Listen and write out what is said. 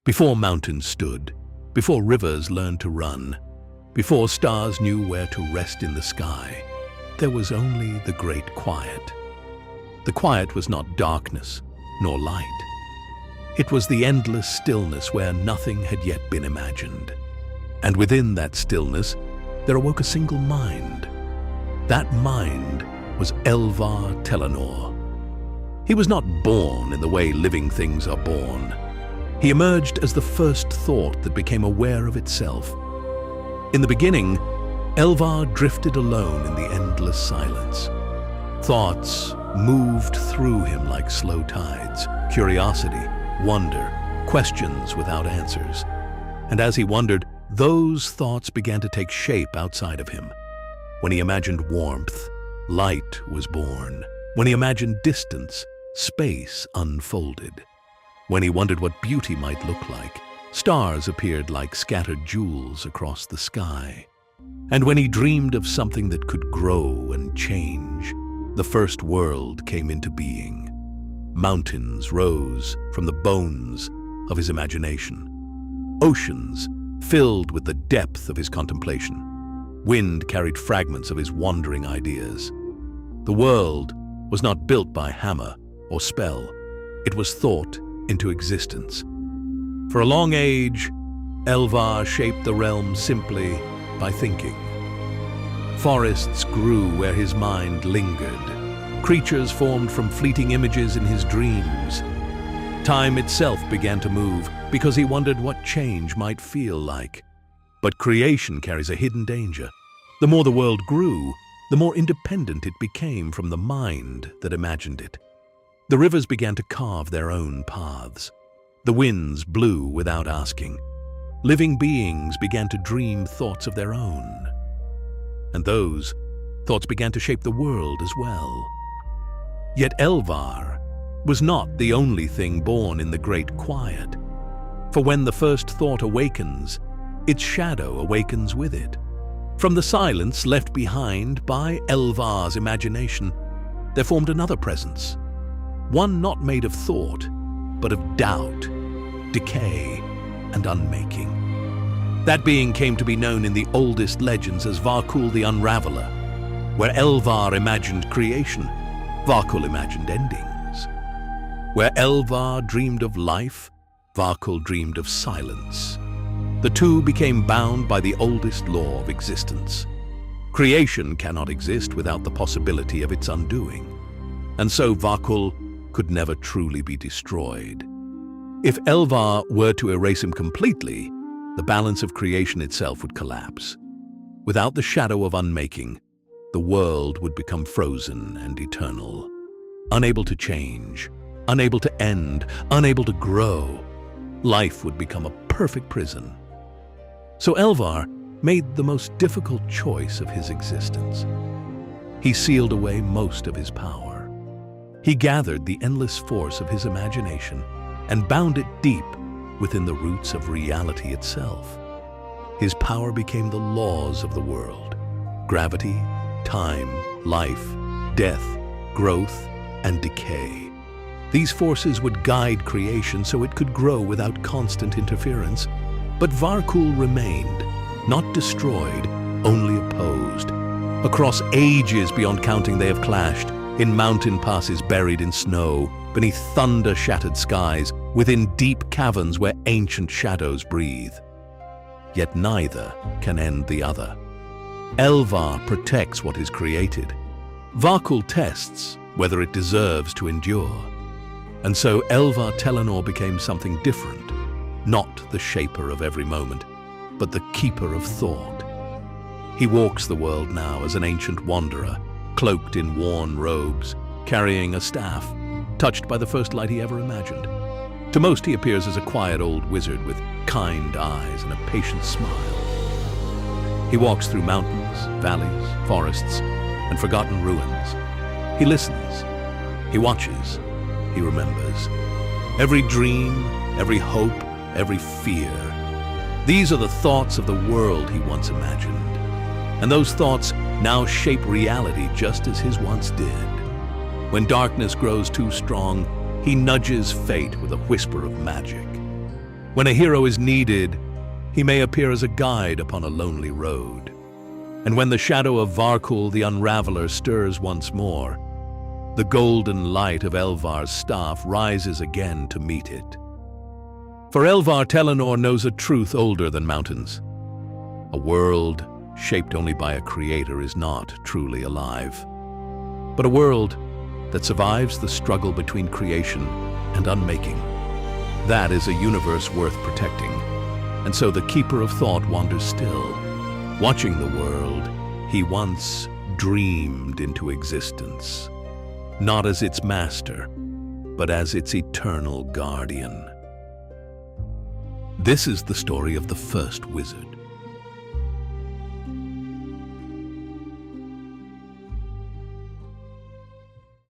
Before mountains stood, before rivers learned to run, before stars knew where to rest in the sky, there was only the great quiet. The quiet was not darkness, nor light. It was the endless stillness where nothing had yet been imagined. And within that stillness, there awoke a single mind. That mind was Elvar Telanor. He was not born in the way living things are born. He emerged as the first thought that became aware of itself. In the beginning, Elvar drifted alone in the endless silence. Thoughts moved through him like slow tides, curiosity, wonder, questions without answers. And as he wondered, those thoughts began to take shape outside of him. When he imagined warmth, light was born. When he imagined distance, space unfolded. When he wondered what beauty might look like, stars appeared like scattered jewels across the sky. And when he dreamed of something that could grow and change, the first world came into being. Mountains rose from the bones of his imagination. Oceans filled with the depth of his contemplation. Wind carried fragments of his wandering ideas. The world was not built by hammer or spell. It was thought into existence. For a long age, Elvar shaped the realm simply by thinking. Forests grew where his mind lingered. Creatures formed from fleeting images in his dreams. Time itself began to move because he wondered what change might feel like. But creation carries a hidden danger. The more the world grew, the more independent it became from the mind that imagined it. The rivers began to carve their own paths. The winds blew without asking. Living beings began to dream thoughts of their own. And those thoughts began to shape the world as well. Yet Elvar was not the only thing born in the great quiet. For when the first thought awakens, its shadow awakens with it. From the silence left behind by Elvar's imagination, there formed another presence. One not made of thought, but of doubt, decay, and unmaking. That being came to be known in the oldest legends as Varkul the Unraveler. Where Elvar imagined creation, Varkul imagined endings. Where Elvar dreamed of life, Varkul dreamed of silence. The two became bound by the oldest law of existence. Creation cannot exist without the possibility of its undoing. And so Varkul could never truly be destroyed. If Elvar were to erase him completely, the balance of creation itself would collapse. Without the shadow of unmaking, the world would become frozen and eternal. Unable to change, unable to end, unable to grow, life would become a perfect prison. So Elvar made the most difficult choice of his existence. He sealed away most of his power. He gathered the endless force of his imagination and bound it deep within the roots of reality itself. His power became the laws of the world: gravity, time, life, death, growth, and decay. These forces would guide creation so it could grow without constant interference. But Varkul remained, not destroyed, only opposed. Across ages beyond counting they have clashed, in mountain passes buried in snow, beneath thunder-shattered skies, within deep caverns where ancient shadows breathe. Yet neither can end the other. Elvar protects what is created. Varkul tests whether it deserves to endure. And so Elvar Telanor became something different, not the shaper of every moment, but the keeper of thought. He walks the world now as an ancient wanderer, cloaked in worn robes, carrying a staff, touched by the first light he ever imagined. To most he appears as a quiet old wizard with kind eyes and a patient smile. He walks through mountains, valleys, forests, and forgotten ruins. He listens, he watches, he remembers. Every dream, every hope, every fear. These are the thoughts of the world he once imagined. And those thoughts now shape reality just as his once did. When darkness grows too strong, he nudges fate with a whisper of magic. When a hero is needed, he may appear as a guide upon a lonely road. And when the shadow of Varkul the Unraveler stirs once more, the golden light of Elvar's staff rises again to meet it. For Elvar Telanor knows a truth older than mountains. A world shaped only by a creator is not truly alive, but a world that survives the struggle between creation and unmaking. That is a universe worth protecting, and so the Keeper of Thought wanders still, watching the world he once dreamed into existence, not as its master, but as its eternal guardian. This is the story of the first wizard.